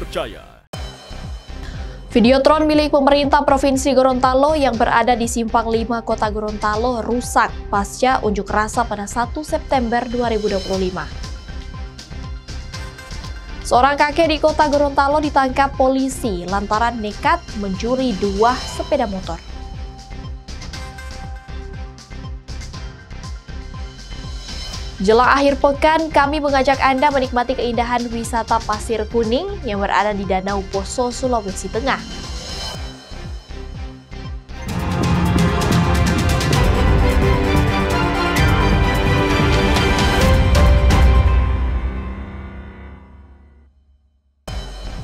terpercaya. Videotron milik pemerintah Provinsi Gorontalo yang berada di Simpang 5 Kota Gorontalo rusak pasca unjuk rasa pada 1 September 2025. Seorang kakek di Kota Gorontalo ditangkap polisi lantaran nekat mencuri 2 sepeda motor. Jelang akhir pekan, kami mengajak Anda menikmati keindahan wisata Pasir Kuning yang berada di Danau Poso, Sulawesi Tengah.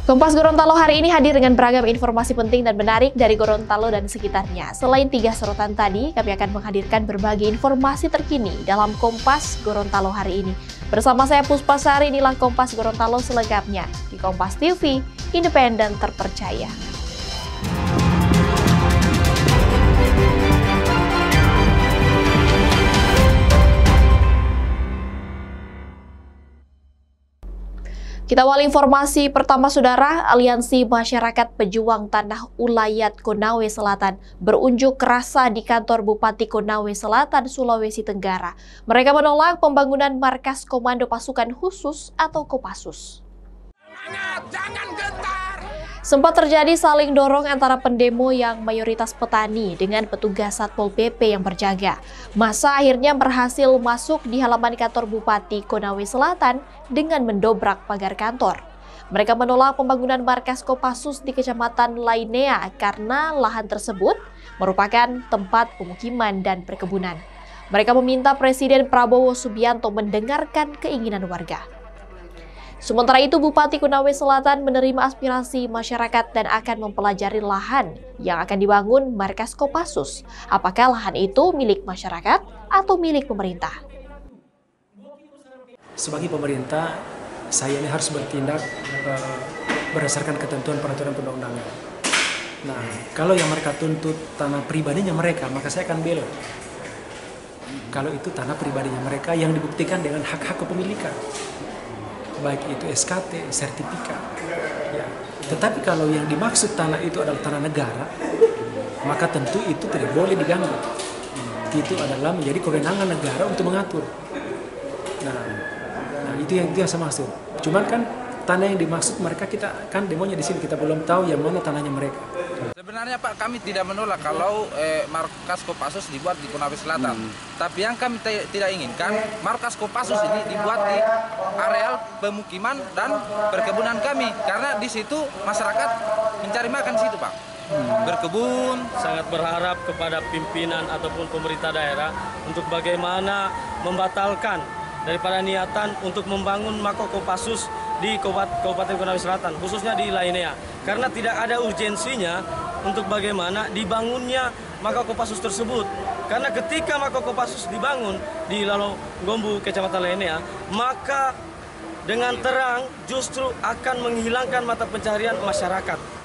Kompas Gorontalo hari ini hadir dengan beragam informasi penting dan menarik dari Gorontalo dan sekitarnya. Selain 3 sorotan tadi, kami akan menghadirkan berbagai informasi terkini dalam Kompas Gorontalo hari ini. Bersama saya Puspasari, inilah Kompas Gorontalo selengkapnya di Kompas TV, independen terpercaya. Kita awali informasi pertama, Saudara. Aliansi Masyarakat Pejuang Tanah Ulayat Konawe Selatan berunjuk rasa di kantor Bupati Konawe Selatan, Sulawesi Tenggara. Mereka menolak pembangunan markas Komando Pasukan Khusus atau Kopassus. Jangan gentar! Sempat terjadi saling dorong antara pendemo yang mayoritas petani dengan petugas Satpol PP yang berjaga. Massa akhirnya berhasil masuk di halaman kantor Bupati Konawe Selatan dengan mendobrak pagar kantor. Mereka menolak pembangunan markas Kopassus di Kecamatan Lainea karena lahan tersebut merupakan tempat pemukiman dan perkebunan. Mereka meminta Presiden Prabowo Subianto mendengarkan keinginan warga. Sementara itu, Bupati Konawe Selatan menerima aspirasi masyarakat dan akan mempelajari lahan yang akan dibangun markas Kopassus. Apakah lahan itu milik masyarakat atau milik pemerintah? Sebagai pemerintah, saya ini harus bertindak berdasarkan ketentuan peraturan perundang-undangan. Nah, kalau yang mereka tuntut tanah pribadinya mereka, maka saya akan bela. Kalau itu tanah pribadinya mereka yang dibuktikan dengan hak-hak kepemilikan, baik itu SKT, sertifikat. Ya. Tetapi kalau yang dimaksud tanah itu adalah tanah negara, maka tentu itu tidak boleh diganggu. Itu adalah menjadi kewenangan negara untuk mengatur. Nah itu yang saya maksud. Cuman kan tanah yang dimaksud mereka, kita kan demonya di sini, kita belum tahu yang mana tanahnya mereka. Sebenarnya Pak, kami tidak menolak kalau markas Kopassus dibuat di Konawe Selatan. Tapi yang kami tidak inginkan, markas Kopassus ini dibuat di areal pemukiman dan perkebunan kami. Karena di situ masyarakat mencari makan di situ, Pak. Berkebun. Sangat berharap kepada pimpinan ataupun pemerintah daerah untuk bagaimana membatalkan daripada niatan untuk membangun markas Kopassus di Kabupaten Konawe Selatan, khususnya di Lainea. Karena tidak ada urgensinya untuk bagaimana dibangunnya markas Kopassus tersebut. Karena ketika markas Kopassus dibangun di Lalogombu, Kecamatan Lainea, maka dengan terang justru akan menghilangkan mata pencaharian masyarakat.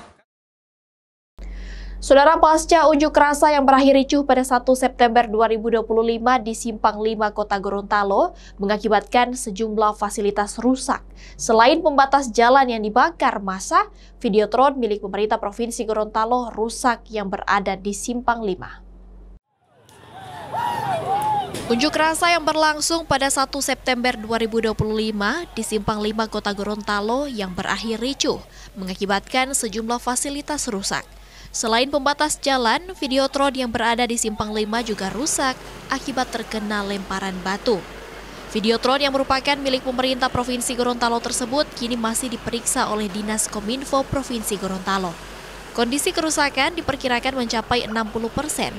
Saudara, pasca unjuk rasa yang berakhir ricuh pada 1 September 2025 di Simpang 5 Kota Gorontalo mengakibatkan sejumlah fasilitas rusak. Selain pembatas jalan yang dibakar massa, Videotron milik pemerintah Provinsi Gorontalo rusak yang berada di Simpang 5. Unjuk rasa yang berlangsung pada 1 September 2025 di Simpang 5 Kota Gorontalo yang berakhir ricuh mengakibatkan sejumlah fasilitas rusak. Selain pembatas jalan, Videotron yang berada di Simpang 5 juga rusak akibat terkena lemparan batu. Videotron yang merupakan milik pemerintah Provinsi Gorontalo tersebut kini masih diperiksa oleh Dinas Kominfo Provinsi Gorontalo. Kondisi kerusakan diperkirakan mencapai 60%.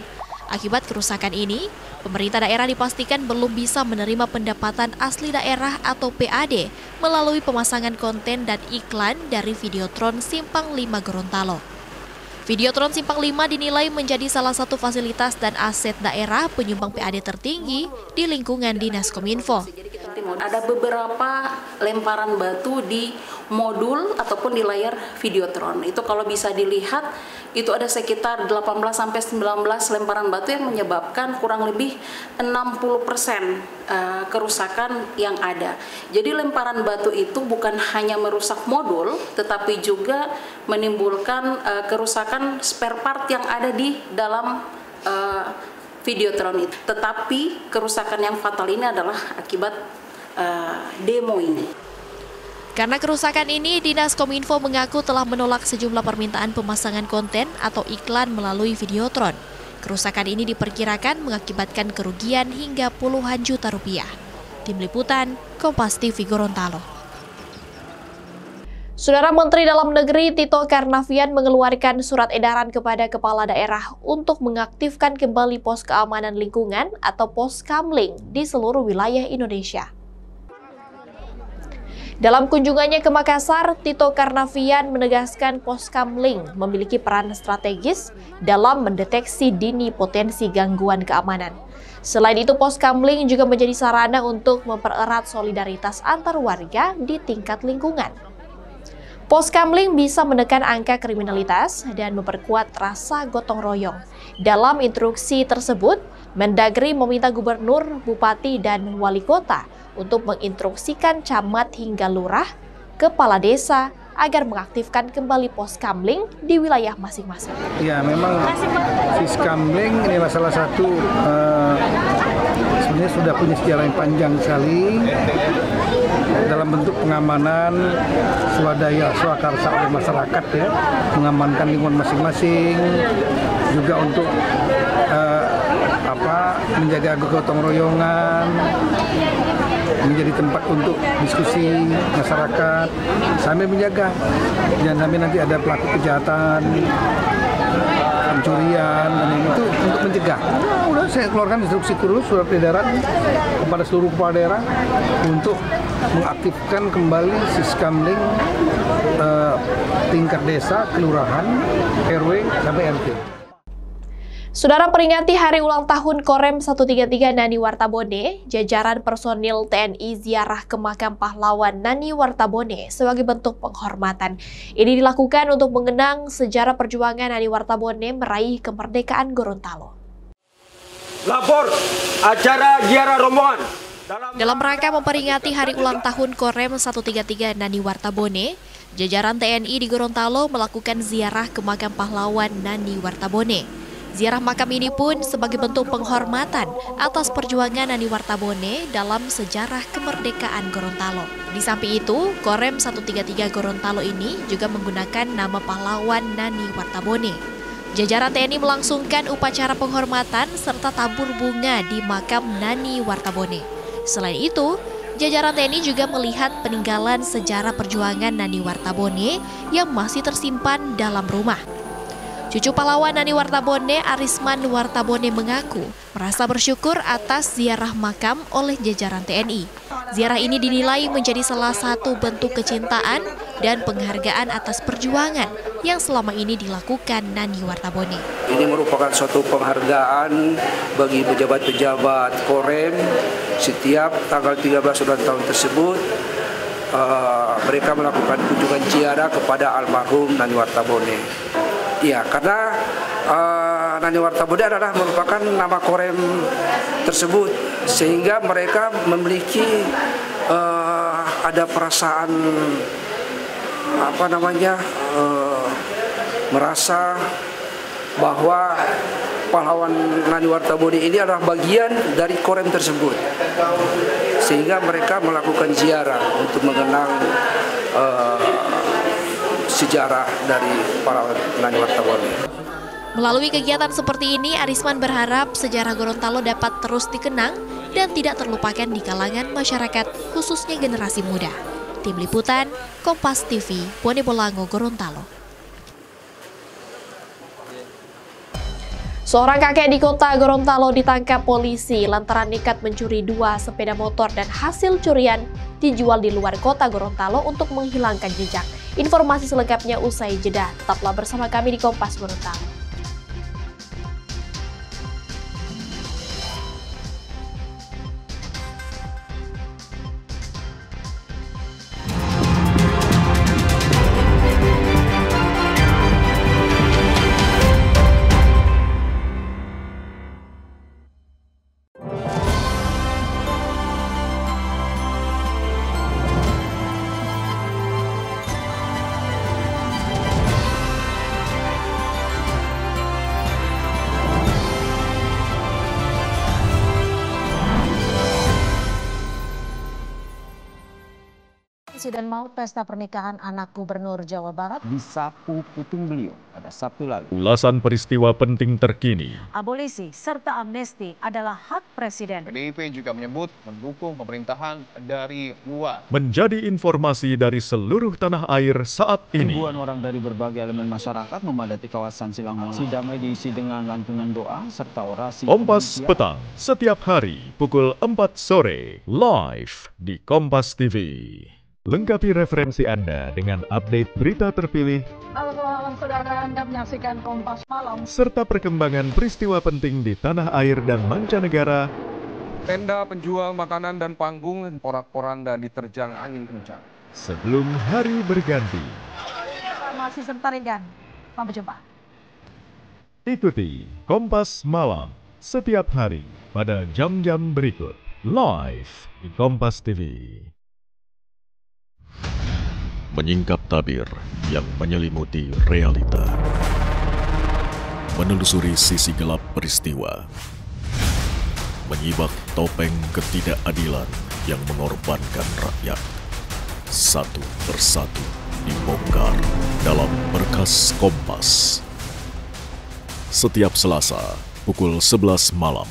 Akibat kerusakan ini, pemerintah daerah dipastikan belum bisa menerima pendapatan asli daerah atau PAD melalui pemasangan konten dan iklan dari Videotron Simpang 5 Gorontalo. Videotron Simpang 5 dinilai menjadi salah satu fasilitas dan aset daerah penyumbang PAD tertinggi di lingkungan Dinas Kominfo. Timur. Ada beberapa lemparan batu di modul ataupun di layar Videotron. Itu kalau bisa dilihat, itu ada sekitar 18-19 lemparan batu yang menyebabkan kurang lebih 60% kerusakan yang ada. Jadi lemparan batu itu bukan hanya merusak modul, tetapi juga menimbulkan kerusakan spare part yang ada di dalam Videotron itu. Tetapi kerusakan yang fatal ini adalah akibat demo ini. Karena kerusakan ini, Dinas Kominfo mengaku telah menolak sejumlah permintaan pemasangan konten atau iklan melalui Videotron. Kerusakan ini diperkirakan mengakibatkan kerugian hingga puluhan juta rupiah. Tim Liputan, Kompas TV Gorontalo. Saudara Menteri Dalam Negeri Tito Karnavian mengeluarkan surat edaran kepada kepala daerah untuk mengaktifkan kembali pos keamanan lingkungan atau pos Kamling di seluruh wilayah Indonesia. Dalam kunjungannya ke Makassar, Tito Karnavian menegaskan pos Kamling memiliki peran strategis dalam mendeteksi dini potensi gangguan keamanan. Selain itu, pos Kamling juga menjadi sarana untuk mempererat solidaritas antar warga di tingkat lingkungan. Pos Kamling bisa menekan angka kriminalitas dan memperkuat rasa gotong royong. Dalam instruksi tersebut, Mendagri meminta gubernur, bupati, dan wali kota untuk menginstruksikan camat hingga lurah, kepala desa, agar mengaktifkan kembali pos Kamling di wilayah masing-masing. Ya, memang sis Kamling inilah salah satu sebenarnya sudah punya sejarah yang panjang sekali dalam bentuk pengamanan swadaya swakarsa oleh masyarakat, ya, mengamankan lingkungan masing-masing, juga untuk menjaga gotong royongan, menjadi tempat untuk diskusi masyarakat, sampai menjaga jangan sampai nanti ada pelaku kejahatan, pencurian, dan itu untuk mencegah. Udah saya keluarkan instruksi khusus surat edaran kepada seluruh kepala daerah untuk mengaktifkan kembali Siskamling tingkat desa, kelurahan, RW sampai RT. Saudara, peringati hari ulang tahun Korem 133 Nani Wartabone, jajaran personil TNI ziarah ke makam pahlawan Nani Wartabone sebagai bentuk penghormatan. Ini dilakukan untuk mengenang sejarah perjuangan Nani Wartabone meraih kemerdekaan Gorontalo. Lapor acara ziarah rombongan. Dalam rangka memperingati hari ulang tahun Korem 133 Nani Wartabone, jajaran TNI di Gorontalo melakukan ziarah ke makam pahlawan Nani Wartabone. Ziarah makam ini pun sebagai bentuk penghormatan atas perjuangan Nani Wartabone dalam sejarah kemerdekaan Gorontalo. Di samping itu, Korem 133 Gorontalo ini juga menggunakan nama pahlawan Nani Wartabone. Jajaran TNI melangsungkan upacara penghormatan serta tabur bunga di makam Nani Wartabone. Selain itu, jajaran TNI juga melihat peninggalan sejarah perjuangan Nani Wartabone yang masih tersimpan dalam rumah. Cucu pahlawan Nani Wartabone, Arisman Wartabone, mengaku merasa bersyukur atas ziarah makam oleh jajaran TNI. Ziarah ini dinilai menjadi salah satu bentuk kecintaan dan penghargaan atas perjuangan yang selama ini dilakukan Nani Wartabone. Ini merupakan suatu penghargaan bagi pejabat-pejabat Korem. Setiap tanggal 13 ulang tahun tersebut, mereka melakukan kunjungan ziarah kepada almarhum Nani Wartabone. Ya, karena Nani Wartabone adalah merupakan nama Korem tersebut, sehingga mereka memiliki ada perasaan merasa bahwa pahlawan Nani Wartabone ini adalah bagian dari Korem tersebut, sehingga mereka melakukan ziarah untuk mengenang sejarah dari para Nani Wartabone. Melalui kegiatan seperti ini, Arisman berharap sejarah Gorontalo dapat terus dikenang dan tidak terlupakan di kalangan masyarakat, khususnya generasi muda. Tim Liputan, Kompas TV, Bonebolango, Gorontalo. Seorang kakek di kota Gorontalo ditangkap polisi lantaran nekat mencuri 2 sepeda motor dan hasil curian dijual di luar kota Gorontalo untuk menghilangkan jejak. Informasi selengkapnya usai jeda. Tetaplah bersama kami di Kompas Gorontalo. insiden maut pesta pernikahan anak Gubernur Jawa Barat disapu puting beliung pada Sabtu lalu. Ulasan peristiwa penting terkini. Abolisi serta amnesti adalah hak Presiden. PDIP juga menyebut mendukung pemerintahan dari luar. Menjadi informasi dari seluruh tanah air saat ini. Ribuan orang dari berbagai elemen masyarakat memadati kawasan Silang Monas. Sidang diisi dengan lantunan doa serta orasi. Kompas Petang setiap hari pukul 4 sore live di Kompas TV. Lengkapi referensi Anda dengan update berita terpilih. Halo saudara, Anda menyaksikan Kompas Malam. Serta perkembangan peristiwa penting di tanah air dan mancanegara. Tenda penjual makanan dan panggung, porak-poranda diterjang angin kencang. Sebelum hari berganti. Masih sebentar dan sampai jumpa. Ikuti Kompas Malam setiap hari pada jam-jam berikut. Live di Kompas TV. Menyingkap tabir yang menyelimuti realita. Menelusuri sisi gelap peristiwa. Menyibak topeng ketidakadilan yang mengorbankan rakyat. Satu persatu dibongkar dalam Berkas Kompas. Setiap Selasa pukul 11 malam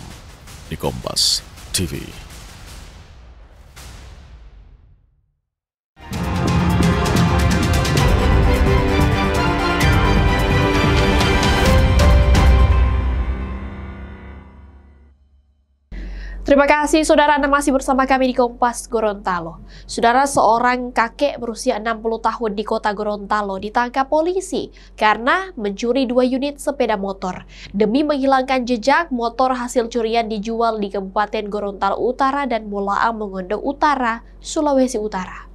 di Kompas TV. Terima kasih saudara, Anda masih bersama kami di Kompas Gorontalo. Saudara, seorang kakek berusia 60 tahun di kota Gorontalo ditangkap polisi karena mencuri 2 unit sepeda motor. Demi menghilangkan jejak, motor hasil curian dijual di Kabupaten Gorontalo Utara dan Bolaang Mongondo Utara, Sulawesi Utara.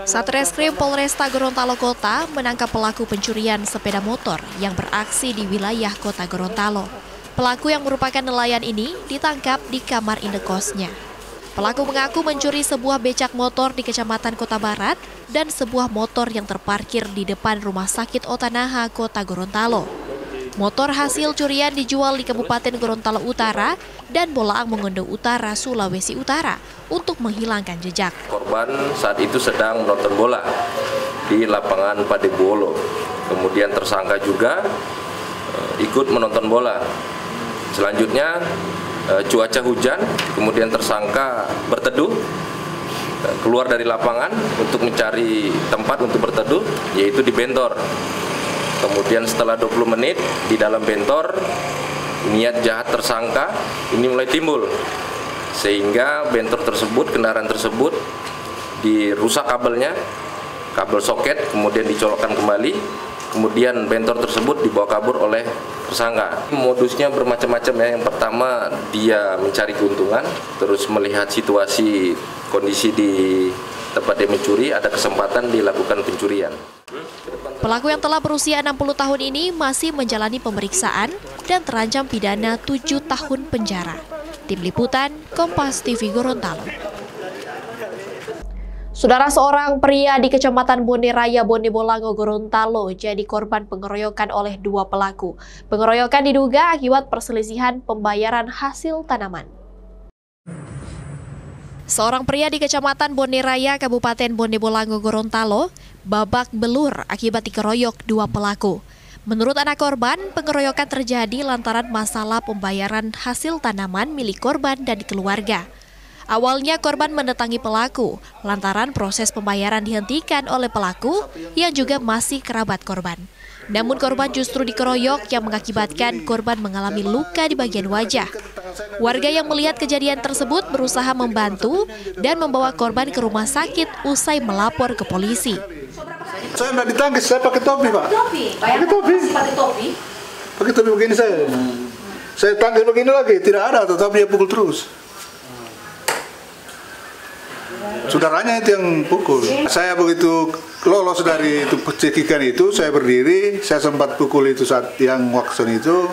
Satreskrim Polresta Gorontalo Kota menangkap pelaku pencurian sepeda motor yang beraksi di wilayah kota Gorontalo. Pelaku yang merupakan nelayan ini ditangkap di kamar indekosnya. Pelaku mengaku mencuri sebuah becak motor di Kecamatan Kota Barat dan sebuah motor yang terparkir di depan Rumah Sakit Otanaha, Kota Gorontalo. Motor hasil curian dijual di Kabupaten Gorontalo Utara dan Bolaang Mongondo Utara, Sulawesi Utara untuk menghilangkan jejak. Korban saat itu sedang menonton bola di lapangan Padebolo. Kemudian tersangka juga ikut menonton bola. Selanjutnya cuaca hujan, kemudian tersangka berteduh, keluar dari lapangan untuk mencari tempat untuk berteduh, yaitu di bentor. Kemudian setelah 20 menit di dalam bentor, niat jahat tersangka ini mulai timbul. Sehingga bentor tersebut, kendaraan tersebut dirusak kabelnya, kabel soket, kemudian dicolokkan kembali. Kemudian bentor tersebut dibawa kabur oleh tersangka. Modusnya bermacam-macam ya. Yang pertama dia mencari keuntungan, terus melihat situasi kondisi di tempat dia mencuri, ada kesempatan dilakukan pencurian. Pelaku yang telah berusia 60 tahun ini masih menjalani pemeriksaan dan terancam pidana 7 tahun penjara. Tim Liputan, Kompas TV Gorontalo. Saudara, seorang pria di Kecamatan Bone Raya, Bone Bolango, Gorontalo jadi korban pengeroyokan oleh 2 pelaku. Pengeroyokan diduga akibat perselisihan pembayaran hasil tanaman. Seorang pria di Kecamatan Bone Raya, Kabupaten Bone Bolango, Gorontalo, babak belur akibat dikeroyok 2 pelaku. Menurut anak korban, pengeroyokan terjadi lantaran masalah pembayaran hasil tanaman milik korban dan keluarga. Awalnya korban mendatangi pelaku, lantaran proses pembayaran dihentikan oleh pelaku yang juga masih kerabat korban. Namun korban justru dikeroyok yang mengakibatkan korban mengalami luka di bagian wajah. Warga yang melihat kejadian tersebut berusaha membantu dan membawa korban ke rumah sakit usai melapor ke polisi. Saya nggak ditangkis, saya pakai topi, Pak. Pakai topi? Pakai topi? Pakai topi begini saya. Saya tangkis begini lagi, tidak ada, tetapi dia pukul terus. Saudaranya itu yang pukul. Saya begitu lolos dari itu cekikan itu, saya berdiri, saya sempat pukul itu saat yang wakson itu.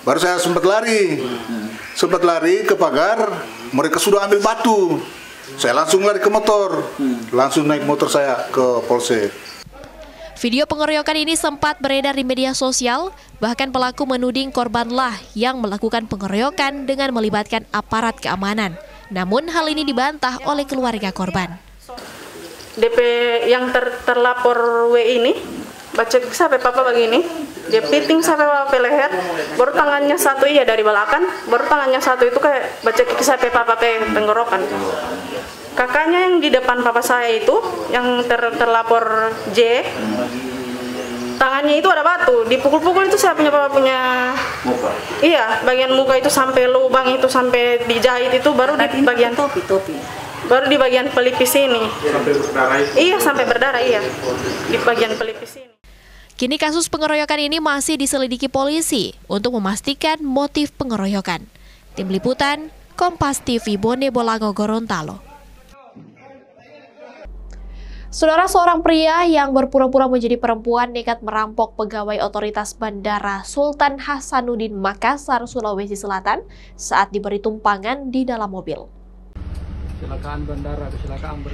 Baru saya sempat lari ke pagar, mereka sudah ambil batu. Saya langsung lari ke motor, langsung naik motor saya ke polsek. Video pengeroyokan ini sempat beredar di media sosial, bahkan pelaku menuding korbanlah yang melakukan pengeroyokan dengan melibatkan aparat keamanan. Namun hal ini dibantah oleh keluarga korban. DP yang terlapor W ini baca sampai papa begini, dia piting sampai papa leher, baru tangannya satu dari belakang, baru tangannya satu itu kayak baca kaki sampai papa tenggorokan. Kakaknya yang di depan papa saya itu, yang terlapor J, tangannya itu ada batu, dipukul-pukul itu saya punya papa punya muka. Iya, bagian muka itu sampai lubang itu sampai dijahit itu baru di bagian topi. Baru di bagian pelipis ini. Sampai berdarah itu? Iya, sampai berdarah, iya. Di bagian pelipis ini. Kini kasus pengeroyokan ini masih diselidiki polisi untuk memastikan motif pengeroyokan. Tim Liputan, Kompas TV, Bone Bolango, Gorontalo. Saudara, seorang pria yang berpura-pura menjadi perempuan nekat merampok pegawai otoritas Bandara Sultan Hasanuddin Makassar, Sulawesi Selatan saat diberi tumpangan di dalam mobil.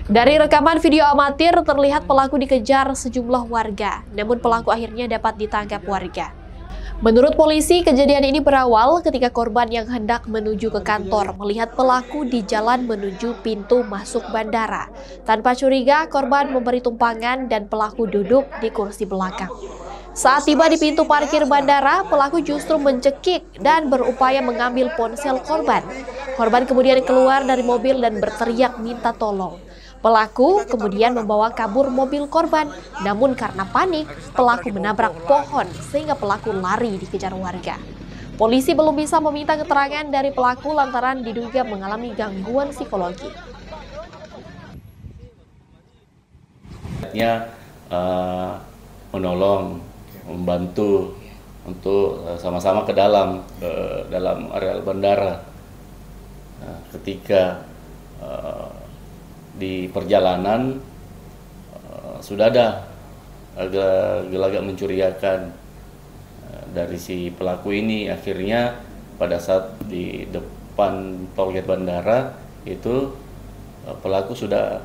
Dari rekaman video amatir terlihat pelaku dikejar sejumlah warga, namun pelaku akhirnya dapat ditangkap warga. Menurut polisi, kejadian ini berawal ketika korban yang hendak menuju ke kantor melihat pelaku di jalan menuju pintu masuk bandara. Tanpa curiga, korban memberi tumpangan dan pelaku duduk di kursi belakang. Saat tiba di pintu parkir bandara, pelaku justru mencekik dan berupaya mengambil ponsel korban. Korban kemudian keluar dari mobil dan berteriak minta tolong. Pelaku kemudian membawa kabur mobil korban, namun karena panik, pelaku menabrak pohon sehingga pelaku lari dikejar warga. Polisi belum bisa meminta keterangan dari pelaku lantaran diduga mengalami gangguan psikologi. Menolong, membantu untuk sama-sama ke dalam areal bandara. Ketika di perjalanan sudah ada agak mencurigakan dari si pelaku ini. Akhirnya pada saat di depan tolgate bandara itu pelaku sudah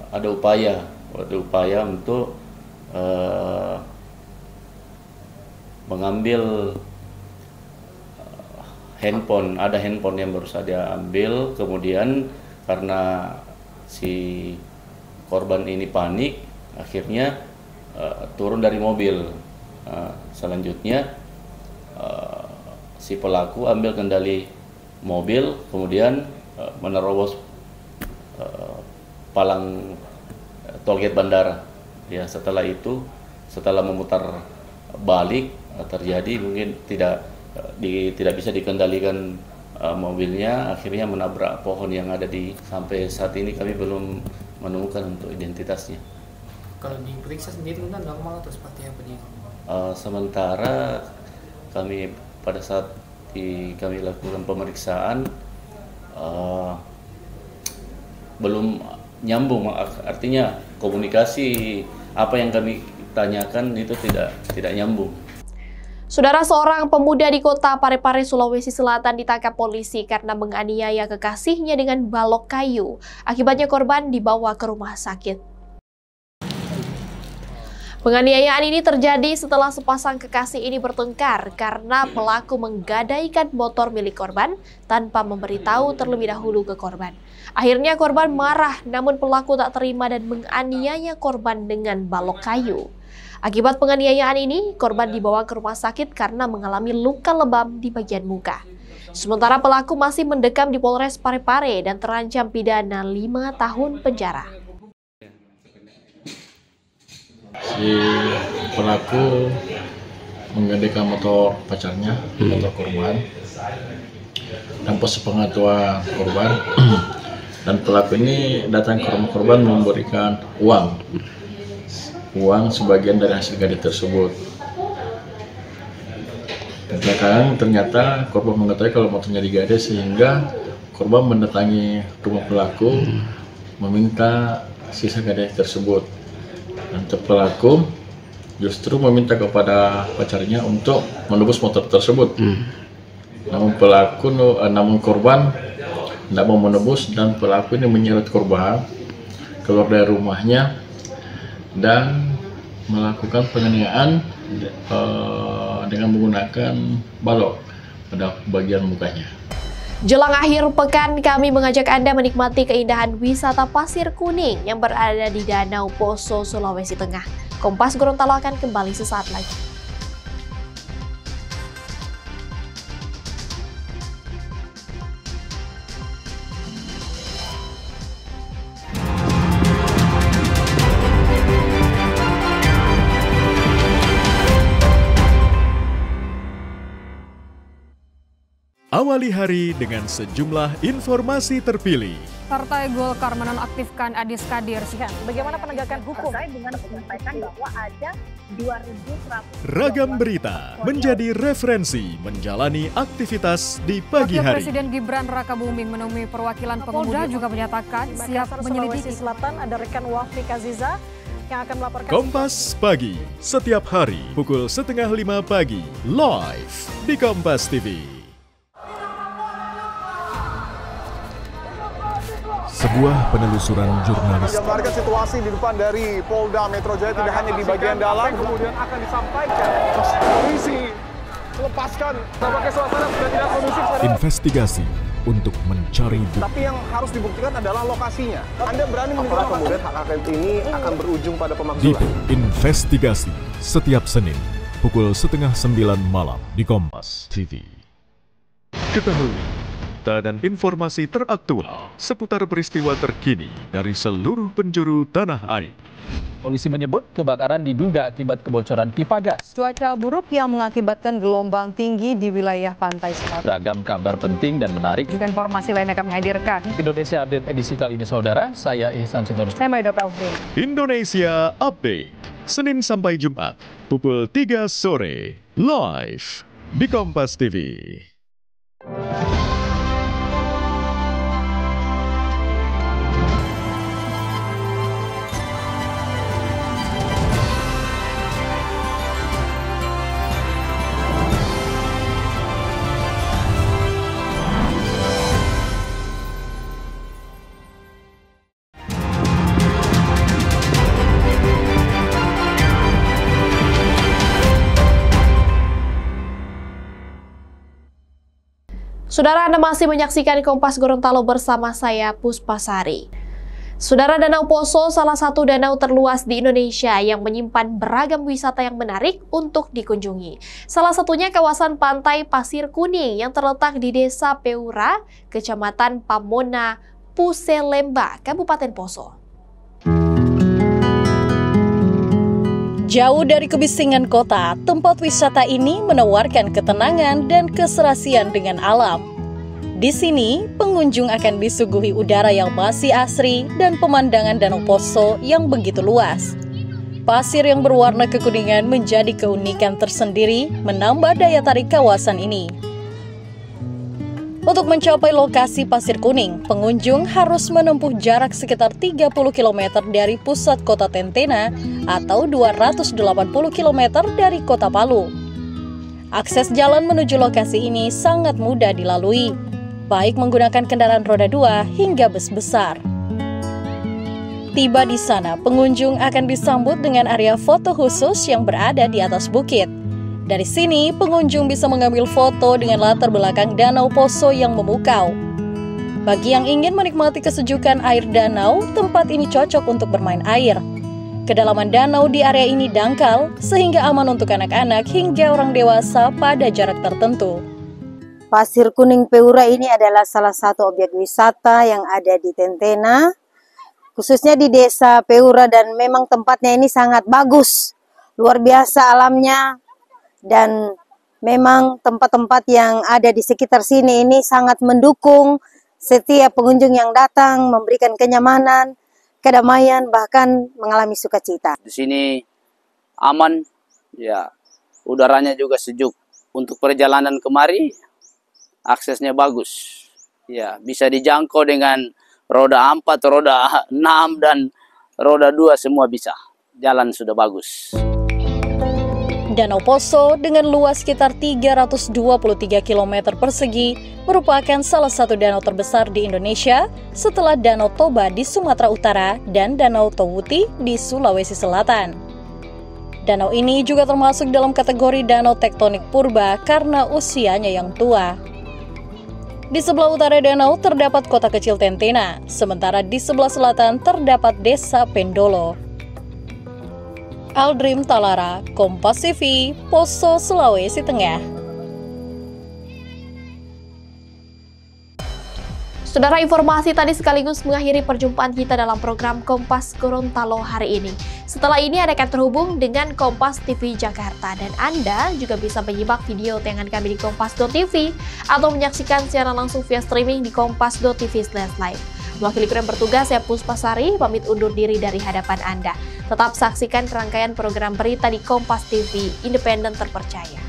ada upaya untuk mengambil handphone. Ada handphone yang baru saja ambil, kemudian karena si korban ini panik, akhirnya turun dari mobil. Selanjutnya si pelaku ambil kendali mobil, kemudian menerobos palang tolgate bandara. Ya, setelah itu, setelah memutar balik, terjadi mungkin tidak bisa dikendalikan mobilnya, akhirnya menabrak pohon yang ada sampai saat ini kami belum menemukan untuk identitasnya. Kalau diperiksa sendiri kan normal atau seperti apa nih? Sementara kami pada saat kami lakukan pemeriksaan belum nyambung, artinya komunikasi apa yang kami tanyakan itu tidak nyambung. Saudara, seorang pemuda di kota Parepare, Sulawesi Selatan ditangkap polisi karena menganiaya kekasihnya dengan balok kayu. Akibatnya korban dibawa ke rumah sakit. Penganiayaan ini terjadi setelah sepasang kekasih ini bertengkar karena pelaku menggadaikan motor milik korban tanpa memberitahu terlebih dahulu ke korban. Akhirnya korban marah, namun pelaku tak terima dan menganiaya korban dengan balok kayu. Akibat penganiayaan ini, korban dibawa ke rumah sakit karena mengalami luka lebam di bagian muka. Sementara pelaku masih mendekam di Polres Parepare dan terancam pidana 5 tahun penjara. Si pelaku menggadaikan motor pacarnya, motor korban, tanpa sepengetahuan korban. Dan pelaku ini datang ke rumah korban memberikan uang sebagian dari hasil gadai tersebut. Dan ternyata korban mengetahui kalau motornya digadai, sehingga korban mendatangi rumah pelaku meminta sisa gadai tersebut. Dan pelaku justru meminta kepada pacarnya untuk menebus motor tersebut. Namun korban tidak mau menebus, dan pelaku ini menyeret korban keluar dari rumahnya dan melakukan penganiayaan dengan menggunakan balok pada bagian mukanya. Jelang akhir pekan, kami mengajak Anda menikmati keindahan wisata Pasir Kuning yang berada di Danau Poso, Sulawesi Tengah. Kompas Gorontalo akan kembali sesaat lagi. Awali hari dengan sejumlah informasi terpilih. Partai Golkar menonaktifkan Adis Kadir. Bagaimana penegakan hukum? Dengan menyampaikan bahwa ada 2.100 Ragam berita menjadi referensi menjalani aktivitas di pagi Wakil hari. Presiden Gibran Rakabuming menemui perwakilan pengemudi juga menyatakan siap menyelidiki. Selatan ada rekan Wafri Kaziza yang akan melaporkan. Kompas Pagi, setiap hari pukul 4:30 pagi, live di Kompas TV. Sebuah penelusuran jurnalistik. Gambarkan situasi di depan dari Polda Metro Jaya tidak hanya di bagian dalam, kemudian akan disampaikan polisi lepaskan. Tampaknya suasana sudah tidak kondusif. Investigasi untuk mencari bukti. Tapi yang harus dibuktikan adalah lokasinya. Anda berani menunjukkan kemudian hak angket ini akan berujung pada pemakzulan. Investigasi setiap Senin pukul 8:30 malam di Kompas TV. Ketahui dan informasi teraktual seputar peristiwa terkini dari seluruh penjuru tanah air. Polisi menyebut kebakaran diduga akibat kebocoran pipa gas. Cuaca buruk yang mengakibatkan gelombang tinggi di wilayah pantai selatan. Ragam kabar penting dan menarik. Juga informasi lain akan menghadirkan. Indonesia Update edisi kali ini, saudara. Saya Ihsan Sitorus. Saya Maido Pelvin. Indonesia Update, Senin sampai Jumat, pukul 3 sore, live di Kompas TV. Saudara, Anda masih menyaksikan Kompas Gorontalo bersama saya, Puspasari. Saudara, Danau Poso salah satu danau terluas di Indonesia yang menyimpan beragam wisata yang menarik untuk dikunjungi. Salah satunya kawasan pantai Pasir Kuning yang terletak di Desa Peura, Kecamatan Pamona, Puselemba, Kabupaten Poso. Jauh dari kebisingan kota, tempat wisata ini menawarkan ketenangan dan keserasian dengan alam. Di sini, pengunjung akan disuguhi udara yang masih asri dan pemandangan Danau Poso yang begitu luas. Pasir yang berwarna kekuningan menjadi keunikan tersendiri, menambah daya tarik kawasan ini. Untuk mencapai lokasi Pasir Kuning, pengunjung harus menempuh jarak sekitar 30 km dari pusat kota Tentena atau 280 km dari kota Palu. Akses jalan menuju lokasi ini sangat mudah dilalui, baik menggunakan kendaraan roda 2 hingga bus besar. Tiba di sana, pengunjung akan disambut dengan area foto khusus yang berada di atas bukit. Dari sini, pengunjung bisa mengambil foto dengan latar belakang Danau Poso yang memukau. Bagi yang ingin menikmati kesejukan air danau, tempat ini cocok untuk bermain air. Kedalaman danau di area ini dangkal, sehingga aman untuk anak-anak hingga orang dewasa pada jarak tertentu. Pasir Kuning Peura ini adalah salah satu objek wisata yang ada di Tentena, khususnya di Desa Peura, dan memang tempatnya ini sangat bagus. Luar biasa alamnya. Dan memang tempat-tempat yang ada di sekitar sini ini sangat mendukung setiap pengunjung yang datang, memberikan kenyamanan, kedamaian, bahkan mengalami sukacita. Di sini aman, ya, udaranya juga sejuk. Untuk perjalanan kemari, aksesnya bagus. Ya, bisa dijangkau dengan roda 4, roda 6, dan roda 2 semua bisa. Jalan sudah bagus. Danau Poso dengan luas sekitar 323 km persegi merupakan salah satu danau terbesar di Indonesia setelah Danau Toba di Sumatera Utara dan Danau Towuti di Sulawesi Selatan. Danau ini juga termasuk dalam kategori danau tektonik purba karena usianya yang tua. Di sebelah utara danau terdapat kota kecil Tentena, sementara di sebelah selatan terdapat desa Pendolo. Aldrim Talara, Kompas TV, Poso, Sulawesi Tengah. Saudara, informasi tadi sekaligus mengakhiri perjumpaan kita dalam program Kompas Gorontalo hari ini. Setelah ini Anda akan terhubung dengan Kompas TV Jakarta dan Anda juga bisa menyimak video tayangan kami di kompas.tv atau menyaksikan siaran langsung via streaming di kompas.tv/live. Mewakili kru yang bertugas, saya Puspasari, pamit undur diri dari hadapan Anda. Tetap saksikan rangkaian program berita di Kompas TV, independen terpercaya.